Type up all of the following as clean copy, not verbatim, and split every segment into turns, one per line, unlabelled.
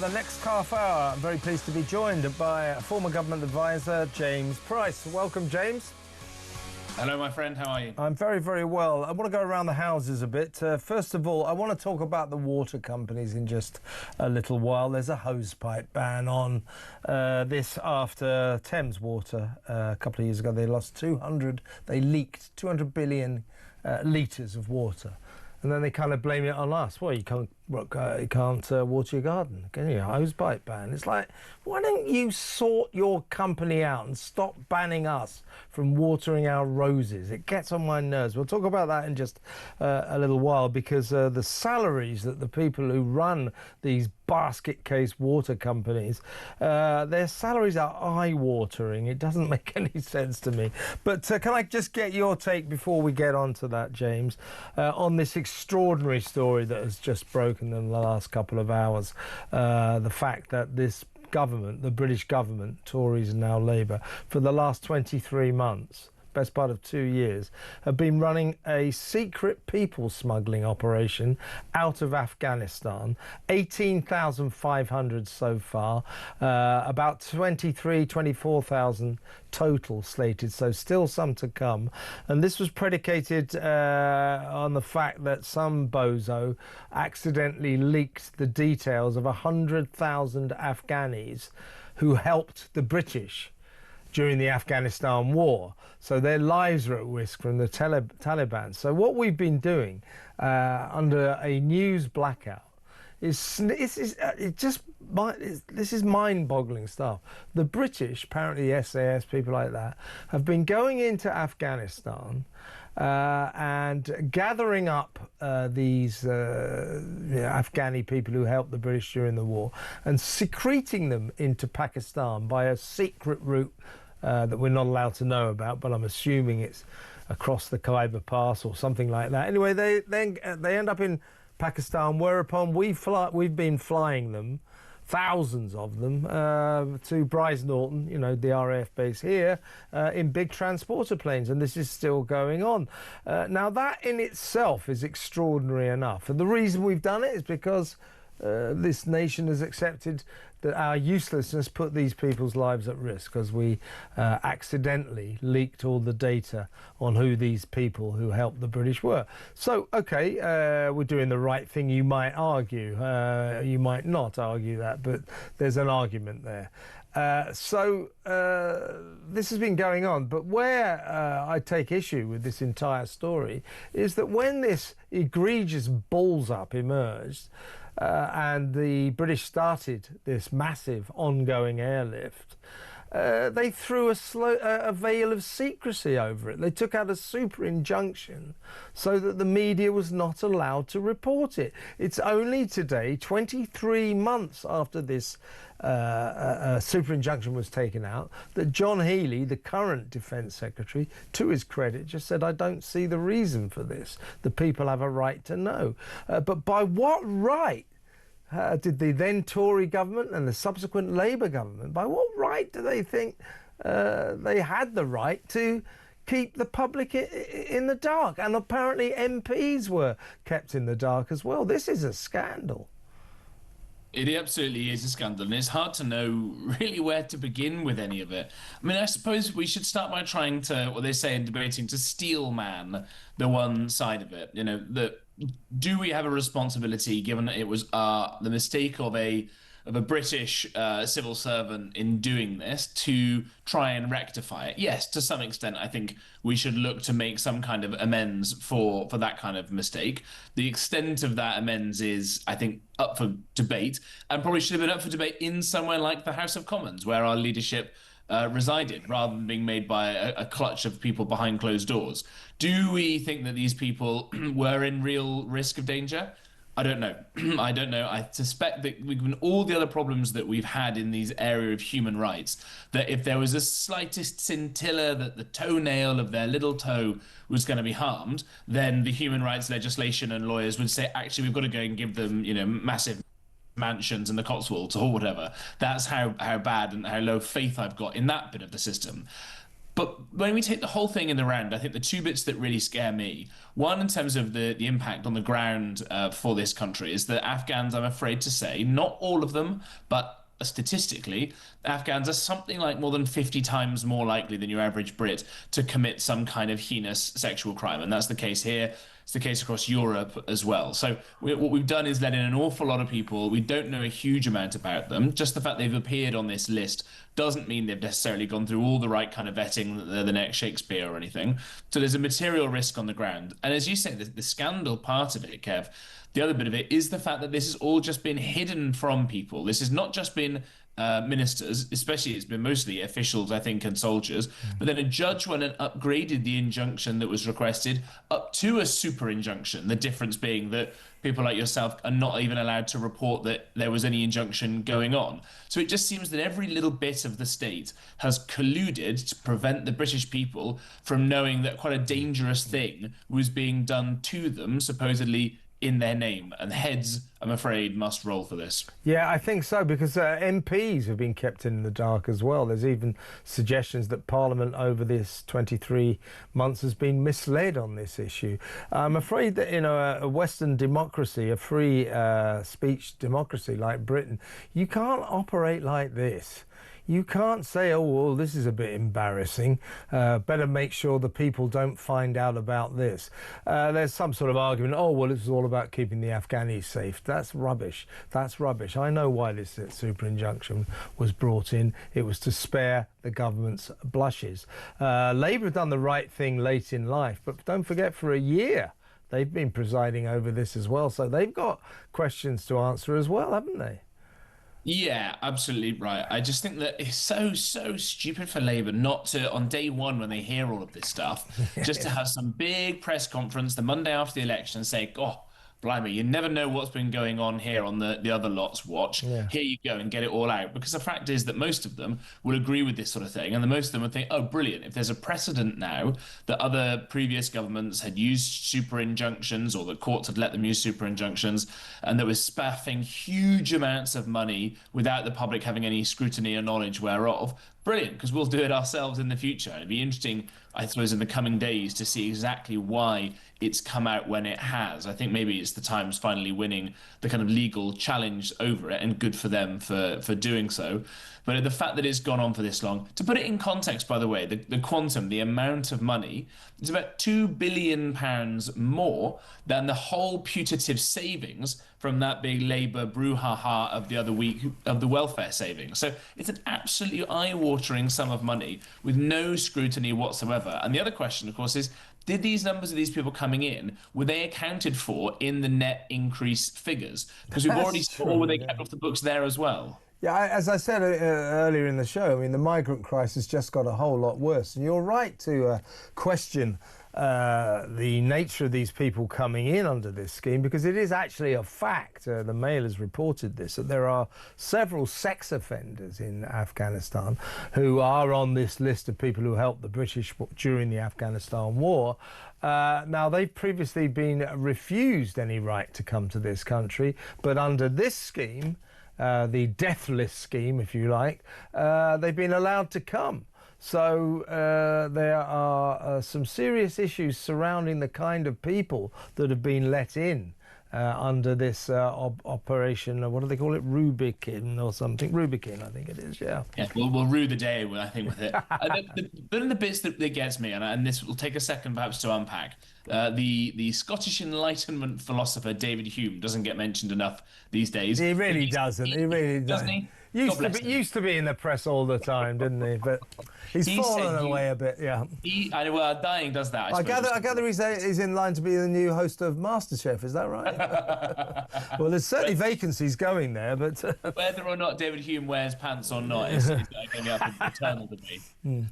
the next half hour, I'm very pleased to be joined by former government advisor James Price. Welcome, James.
Hello, my friend. How are you?
I'm very, very well. I want to go around the houses a bit. First of all, I want to talk about the water companies in just a little while. There's a hosepipe ban on this after Thames Water a couple of years ago. They leaked 200 billion litres of water. And then they kind of blame it on us. Well, you can't water your garden, can you? Hosepipe ban. It's like, why don't you sort your company out and stop banning us from watering our roses? It gets on my nerves. We'll talk about that in just a little while, because the salaries that the people who run these basket case water companies, their salaries are eye-watering. It doesn't make any sense to me. But can I just get your take before we get on to that, James, on this extraordinary story that has just broken in the last couple of hours? The fact that this government, the British government, Tories and now Labour, for the last 23 months, best part of 2 years, have been running a secret people smuggling operation out of Afghanistan. 18,500 so far, about 24,000 total slated, so still some to come. And this was predicated on the fact that some bozo accidentally leaked the details of 100,000 Afghanis who helped the British during the Afghanistan war. So their lives are at risk from the Taliban. So what we've been doing under a news blackout is this is mind-boggling stuff. The British, apparently SAS, people like that, have been going into Afghanistan and gathering up these Afghani people who helped the British during the war and secreting them into Pakistan by a secret route that we're not allowed to know about, but I'm assuming it's across the Khyber Pass or something like that. Anyway, they end up in Pakistan, whereupon we've been flying them, thousands of them, to Brize Norton, the RAF base here, in big transporter planes, and this is still going on. Now, that in itself is extraordinary enough, and the reason we've done it is because this nation has accepted that our uselessness put these people's lives at risk, because we accidentally leaked all the data on who these people who helped the British were. So, okay, we're doing the right thing, you might argue. You might not argue that, but there's an argument there. This has been going on, but where I take issue with this entire story is that when this egregious balls-up emerged, and the British started this massive ongoing airlift, they threw a veil of secrecy over it. They took out a super injunction so that the media was not allowed to report it. It's only today, 23 months after this super injunction was taken out, that John Healey, the current Defence Secretary, to his credit, just said, I don't see the reason for this. The people have a right to know. But by what right did the then Tory government and the subsequent Labour government, by what right do they think they had the right to keep the public in the dark? And apparently MPs were kept in the dark as well. This is a scandal.
It absolutely is a scandal, and it's hard to know really where to begin with any of it. I mean, I suppose we should start by trying to, what they say in debating, to steel man the one side of it. Do we have a responsibility, given that it was the mistake of a British civil servant in doing this, to try and rectify it? Yes, to some extent, I think we should look to make some kind of amends for that kind of mistake. The extent of that amends is, I think, up for debate, and probably should have been up for debate in somewhere like the House of Commons, where our leadership resided, rather than being made by a clutch of people behind closed doors. Do we think that these people were in real risk of danger? I don't know. I don't know. I suspect that, given all the other problems that we've had in these area of human rights, that if there was the slightest scintilla that the toenail of their little toe was going to be harmed, then the human rights legislation and lawyers would say, actually, we've got to go and give them, massive mansions in the Cotswolds or whatever. That's how bad and how low faith I've got in that bit of the system. But when we take the whole thing in the round, I think the two bits that really scare me, one in terms of the impact on the ground for this country, is that Afghans, I'm afraid to say, not all of them, but statistically, Afghans are something like more than 50 times more likely than your average Brit to commit some kind of heinous sexual crime. And that's the case here. It's the case across Europe as well. So what we've done is let in an awful lot of people. We don't know a huge amount about them. Just the fact they've appeared on this list doesn't mean they've necessarily gone through all the right kind of vetting, that they're the next Shakespeare or anything. So there's a material risk on the ground. And as you say, the scandal part of it, Kev, the other bit of it is the fact that this has all just been hidden from people. This has not just been ministers, especially it's been mostly officials, I think, and soldiers. But then a judge went and upgraded the injunction that was requested up to a super injunction. The difference being that people like yourself are not even allowed to report that there was any injunction going on. So it just seems that every little bit of the state has colluded to prevent the British people from knowing that quite a dangerous thing was being done to them, supposedly in their name, and heads, I'm afraid, must roll for this.
Yeah, I think so, because MPs have been kept in the dark as well. There's even suggestions that Parliament over this 23 months has been misled on this issue. I'm afraid that in a Western democracy, a free speech democracy like Britain, you can't operate like this. You can't say, oh, well, this is a bit embarrassing. Better make sure the people don't find out about this. There's some sort of argument, oh, well, it's all about keeping the Afghanis safe. That's rubbish. That's rubbish. I know why this super injunction was brought in. It was to spare the government's blushes. Labour have done the right thing late in life, but don't forget, for a year, they've been presiding over this as well. So they've got questions to answer as well, haven't they?
Yeah, absolutely right. I just think that it's so stupid for Labour not to, on day one when they hear all of this stuff, just to have some big press conference the Monday after the election and say, oh, blimey, you never know what's been going on here on the other lot's watch.
Yeah.
Here you go and get it all out. Because the fact is that most of them will agree with this sort of thing. And the most of them would think, oh, brilliant. If there's a precedent now that other previous governments had used super injunctions, or the courts had let them use super injunctions, and there was spaffing huge amounts of money without the public having any scrutiny or knowledge whereof, brilliant, because we'll do it ourselves in the future. It'd be interesting, I suppose, in the coming days to see exactly why it's come out when it has. I think maybe it's the Times finally winning the kind of legal challenge over it, and good for them for doing so. But the fact that it's gone on for this long, to put it in context, by the way, the quantum, the amount of money, is about £2 billion more than the whole putative savings from that big Labour brouhaha of the other week of the welfare savings. So it's an absolutely eye-watering sum of money with no scrutiny whatsoever. And the other question, of course, is, did these numbers of these people coming in, were they accounted for in the net increase figures? Because we've already saw, or were they kept off the books there as well?
Yeah, as I said earlier in the show, I mean, the migrant crisis just got a whole lot worse. And you're right to question the nature of these people coming in under this scheme, because it is actually a fact, the Mail has reported this, that there are several sex offenders in Afghanistan who are on this list of people who helped the British during the Afghanistan war. Now, they've previously been refused any right to come to this country, but under this scheme, the Deathless scheme, if you like, they've been allowed to come. So there are some serious issues surrounding the kind of people that have been let in under this operation, what do they call it, Rubicon or something? Rubicon, I think it is, yeah.
Yeah, we'll rue the day, I think, with it. One of the bits that gets me, and this will take a second perhaps to unpack, the Scottish Enlightenment philosopher David Hume doesn't get mentioned enough these days.
He really doesn't. He really doesn't.
He?
Used to be in the press all the time, didn't he? But he's fallen away a bit, yeah.
Well, dying does that,
I gather he's in line to be the new host of MasterChef, is that right? Well, there's certainly vacancies going there, but...
Whether or not David Hume wears pants or not is going up in eternal debate.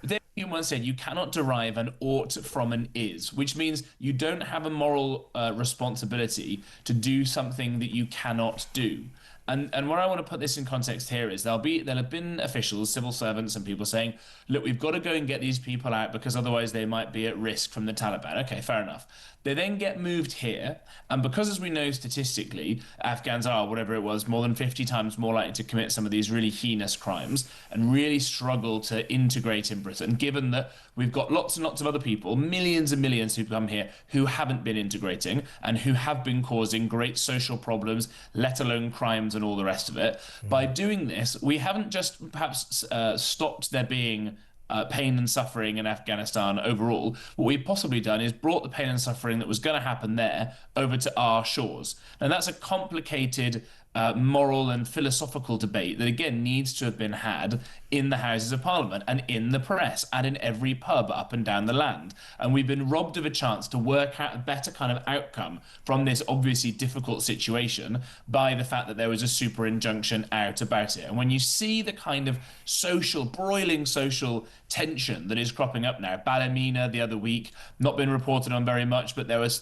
David Hume once said, you cannot derive an ought from an is, which means you don't have a moral responsibility to do something that you cannot do. And where I want to put this in context here is there'll have been officials, civil servants, and people saying, look, we've got to go and get these people out because otherwise they might be at risk from the Taliban. Okay, fair enough. They then get moved here, and because, as we know statistically, Afghans are, whatever it was, more than 50 times more likely to commit some of these really heinous crimes and really struggle to integrate in Britain, given that we've got lots and lots of other people, millions and millions who come here who haven't been integrating and who have been causing great social problems, let alone crimes and all the rest of it. By doing this, we haven't just perhaps stopped there being pain and suffering in Afghanistan overall. What we've possibly done is brought the pain and suffering that was going to happen there over to our shores. And that's a complicated moral and philosophical debate that, again, needs to have been had in the Houses of Parliament and in the press and in every pub up and down the land. And we've been robbed of a chance to work out a better kind of outcome from this obviously difficult situation by the fact that there was a super injunction out about it. And when you see the kind of broiling social tension that is cropping up now, Ballymena the other week, not been reported on very much, but there was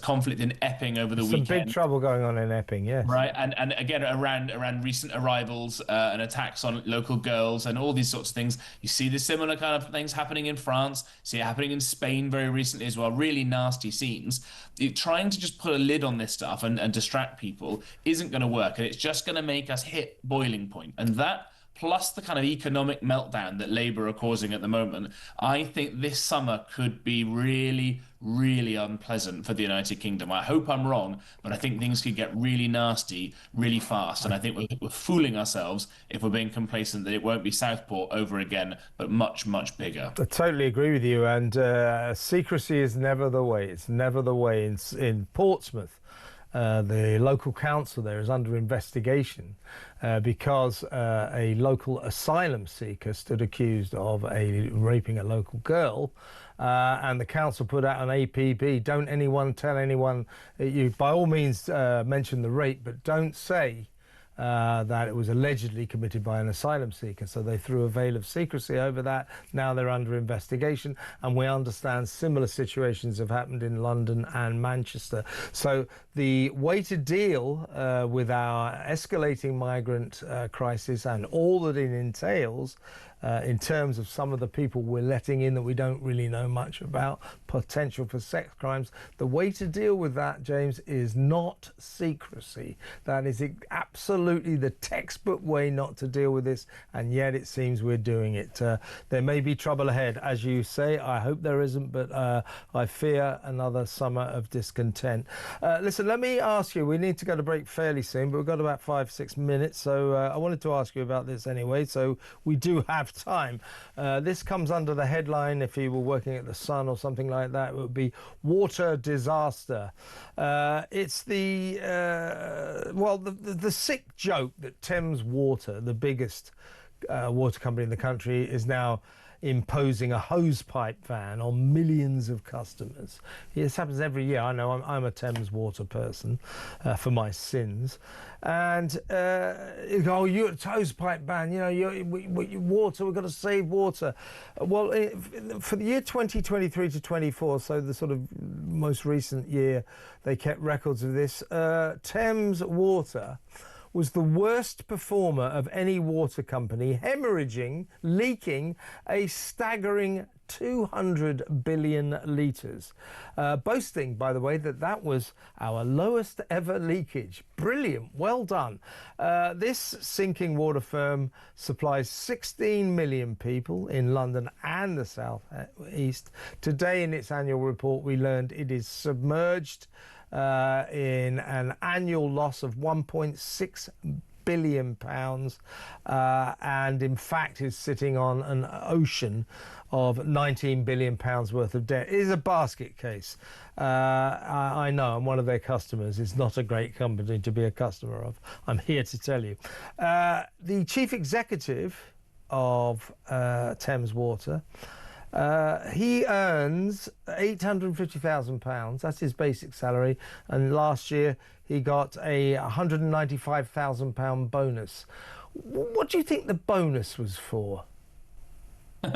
conflict in Epping over the weekend.
Some big trouble going on in Epping, yes.
Right, and again around recent arrivals and attacks on local girls and all these sorts of things. You see the similar kind of things happening in France. See it happening in Spain very recently as well. Really nasty scenes. Trying to just put a lid on this stuff and distract people isn't going to work, and it's just going to make us hit boiling point. And that, plus the kind of economic meltdown that Labour are causing at the moment, I think this summer could be really, really unpleasant for the United Kingdom. I hope I'm wrong, but I think things could get really nasty really fast. And I think we're fooling ourselves if we're being complacent that it won't be Southport over again, but much, much bigger.
I totally agree with you. And secrecy is never the way. It's never the way. In Portsmouth, the local council there is under investigation because a local asylum seeker stood accused of raping a local girl. And the council put out an APB. Don't anyone tell anyone. You by all means mention the rape, but don't say that it was allegedly committed by an asylum seeker. So they threw a veil of secrecy over that. Now they're under investigation, and we understand similar situations have happened in London and Manchester. So the way to deal with our escalating migrant crisis and all that it entails in terms of some of the people we're letting in that we don't really know much about, potential for sex crimes. The way to deal with that, James, is not secrecy. That is absolutely the textbook way not to deal with this, and yet it seems we're doing it. There may be trouble ahead, as you say. I hope there isn't, but I fear another summer of discontent. Listen, let me ask you, we need to go to break fairly soon, but we've got about 5-6 minutes, so I wanted to ask you about this anyway, so we do have time. This comes under the headline, if you were working at the Sun or something like that, it would be water disaster. It's the sick joke that Temps Water, the biggest water company in the country, is now imposing a hosepipe ban on millions of customers. This happens every year. I know I'm a Thames Water person for my sins. And you go, you're a hosepipe ban, you know, water, we've got to save water. Well, for the year 2023 to 24, so the sort of most recent year they kept records of this, Thames Water was the worst performer of any water company, hemorrhaging, leaking a staggering 200 billion litres. Boasting, by the way, that was our lowest ever leakage. Brilliant, well done. This sinking water firm supplies 16 million people in London and the South East. Today, in its annual report, we learned it is submerged in an annual loss of 1.6 billion pounds, and in fact is sitting on an ocean of 19 billion pounds worth of debt. It is a basket case. I know, I'm one of their customers. It's not a great company to be a customer of, I'm here to tell you. The chief executive of Thames Water, he earns £850,000. That's his basic salary. And last year he got a £195,000 bonus. What do you think the bonus was for?
It's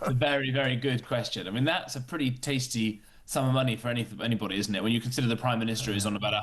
a very, very good question. I mean, that's a pretty tasty sum of money for anybody, isn't it? When you consider the Prime Minister is on about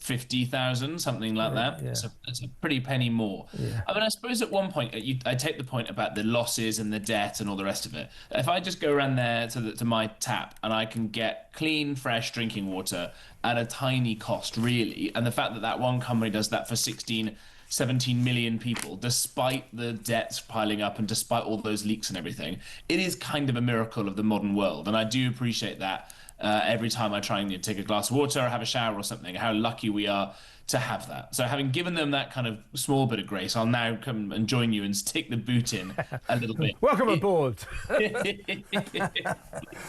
50,000, something like that.
Yeah.
It's a pretty penny more.
Yeah.
I mean, I suppose at one point I take the point about the losses and the debt and all the rest of it. If I just go around there to my tap and I can get clean, fresh drinking water at a tiny cost, really, and the fact that that one company does that for 16, 17 million people, despite the debts piling up and despite all those leaks and everything, it is kind of a miracle of the modern world. And I do appreciate that. Every time I try and take a glass of water or have a shower or something, how lucky we are to have that. So having given them that kind of small bit of grace, I'll now come and join you and stick the boot in a little bit.
Welcome aboard.
It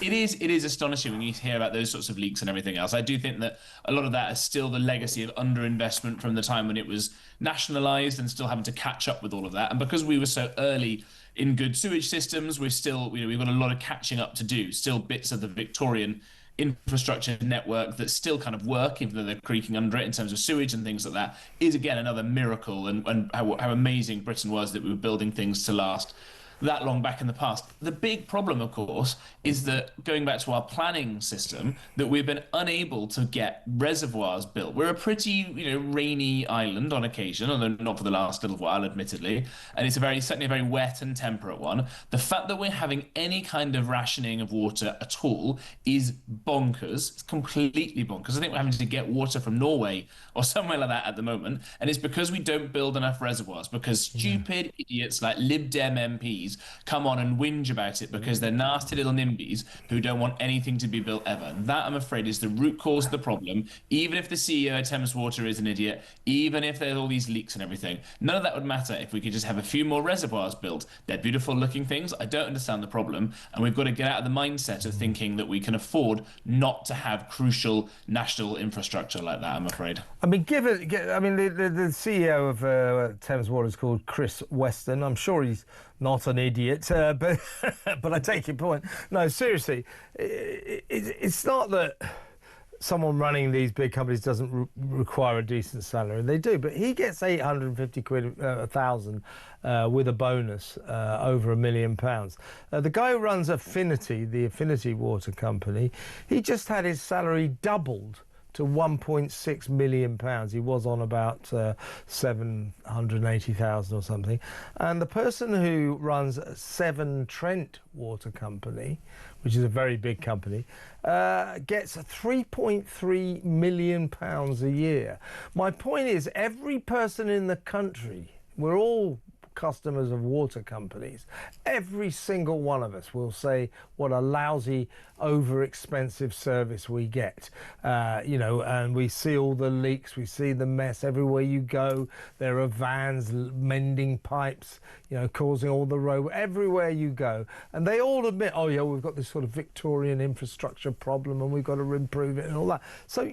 is astonishing when you hear about those sorts of leaks and everything else. I do think that a lot of that is still the legacy of underinvestment from the time when it was nationalized and still having to catch up with all of that. And because we were so early in good sewage systems, we've got a lot of catching up to do. Still bits of the Victorian infrastructure network that still kind of work, even though they're creaking under it in terms of sewage and things like that, is again another miracle, and how amazing Britain was that we were building things to last that long back in the past. The big problem, of course, is that going back to our planning system, that we've been unable to get reservoirs built. We're a pretty, rainy island on occasion, although not for the last little while, admittedly, and it's certainly a very wet and temperate one. The fact that we're having any kind of rationing of water at all is bonkers. It's completely bonkers. I think we're having to get water from Norway or somewhere like that at the moment, and it's because we don't build enough reservoirs, because stupid idiots like Lib Dem MPs come on and whinge about it because they're nasty little NIMBYs who don't want anything to be built ever. And that, I'm afraid, is the root cause of the problem. Even if the CEO of Thames Water is an idiot, even if there's all these leaks and everything, none of that would matter if we could just have a few more reservoirs built. They're beautiful looking things. I don't understand the problem. And we've got to get out of the mindset of thinking that we can afford not to have crucial national infrastructure like that, I'm afraid.
I mean, the CEO of Thames Water is called Chris Weston. I'm sure he's not an idiot, but I take your point. No, seriously, it's not that someone running these big companies doesn't require a decent salary. They do, but he gets 850 quid, 1,000 with a bonus over £1 million. The guy who runs Affinity, the Affinity Water Company, he just had his salary doubled to £1.6 million. He was on about 780,000 or something. And the person who runs Severn Trent Water Company, which is a very big company, gets £3.3 million a year. My point is, every person in the country, we're all customers of water companies, every single one of us will say what a lousy, over-expensive service we get. And we see all the leaks, we see the mess everywhere you go. There are vans mending pipes, causing all the road everywhere you go. And they all admit, oh yeah, we've got this sort of Victorian infrastructure problem and we've got to improve it and all that. So,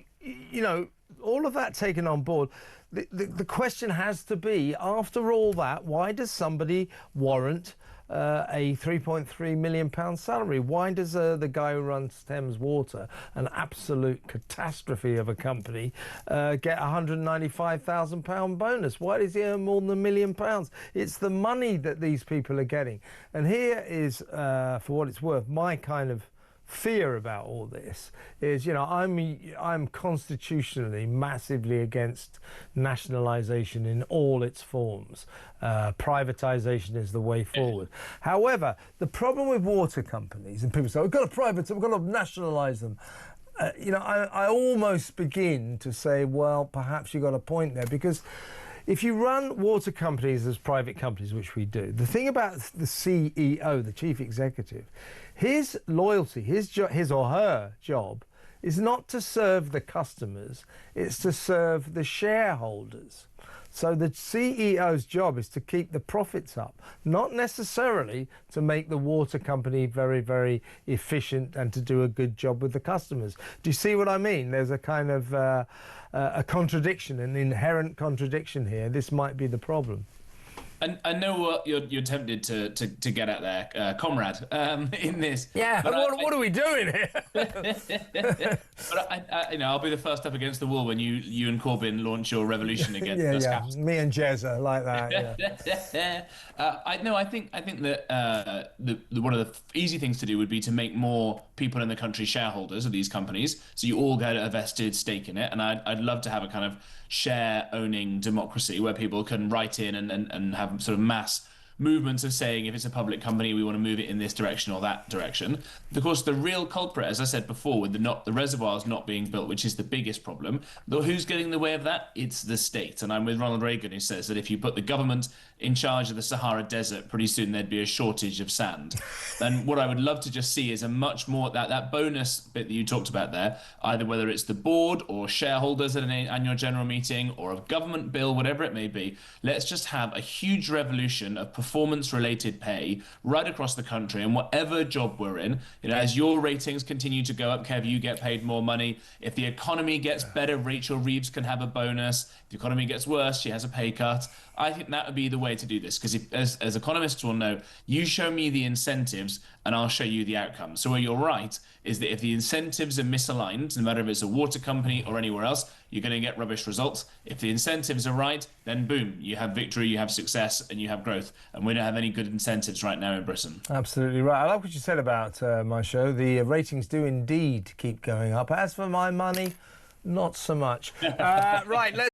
all of that taken on board, the question has to be, after all that, why does somebody warrant a £3.3 million salary? Why does the guy who runs Thames Water, an absolute catastrophe of a company, get a £195,000 bonus? Why does he earn more than £1 million? It's the money that these people are getting. And here is, for what it's worth, my kind of fear about all this is, I'm constitutionally massively against nationalisation in all its forms. Privatisation is the way forward. However, the problem with water companies, and people say, we've got to private them, we've got to nationalise them. I almost begin to say, well, perhaps you've got a point there, because if you run water companies as private companies, which we do, the thing about the CEO, the chief executive, his loyalty, his or her job is not to serve the customers, it's to serve the shareholders. So the CEO's job is to keep the profits up, not necessarily to make the water company very, very efficient and to do a good job with the customers. Do you see what I mean? There's a kind of a contradiction, an inherent contradiction here. This might be the problem.
I know what you're tempted to get at there, comrade, in this.
Yeah,
But
what are we doing here?
but I'll be the first up against the wall when you and Corbyn launch your revolution against
Yeah,
us
yeah.
capitalists.
Me and Jez are like that. Yeah.
I think that one of the easy things to do would be to make more people in the country shareholders of these companies, so you all get a vested stake in it. And I'd love to have a kind of share owning democracy where people can write in and have sort of mass movements of saying, if it's a public company, we want to move it in this direction or that direction. Of course, the real culprit, as I said before, with the reservoirs not being built, which is the biggest problem, though who's getting in the way of that? It's the state. And I'm with Ronald Reagan, who says that if you put the government in charge of the Sahara Desert, pretty soon there'd be a shortage of sand. And what I would love to just see is a much more that bonus bit that you talked about there, either whether it's the board or shareholders at an annual general meeting or a government bill, whatever it may be. Let's just have a huge revolution of performance-related pay right across the country, and whatever job we're in. As your ratings continue to go up, Kev, you get paid more money. If the economy gets better, Rachel Reeves can have a bonus. If the economy gets worse, she has a pay cut. I think that would be the way to do this, because as economists will know, you show me the incentives and I'll show you the outcomes. So where you're right is that if the incentives are misaligned, no matter if it's a water company or anywhere else, you're going to get rubbish results. If the incentives are right, then boom, you have victory, you have success, and you have growth. And we don't have any good incentives right now in Britain.
Absolutely right. I like what you said about my show. The ratings do indeed keep going up. As for my money, not so much. Right, let's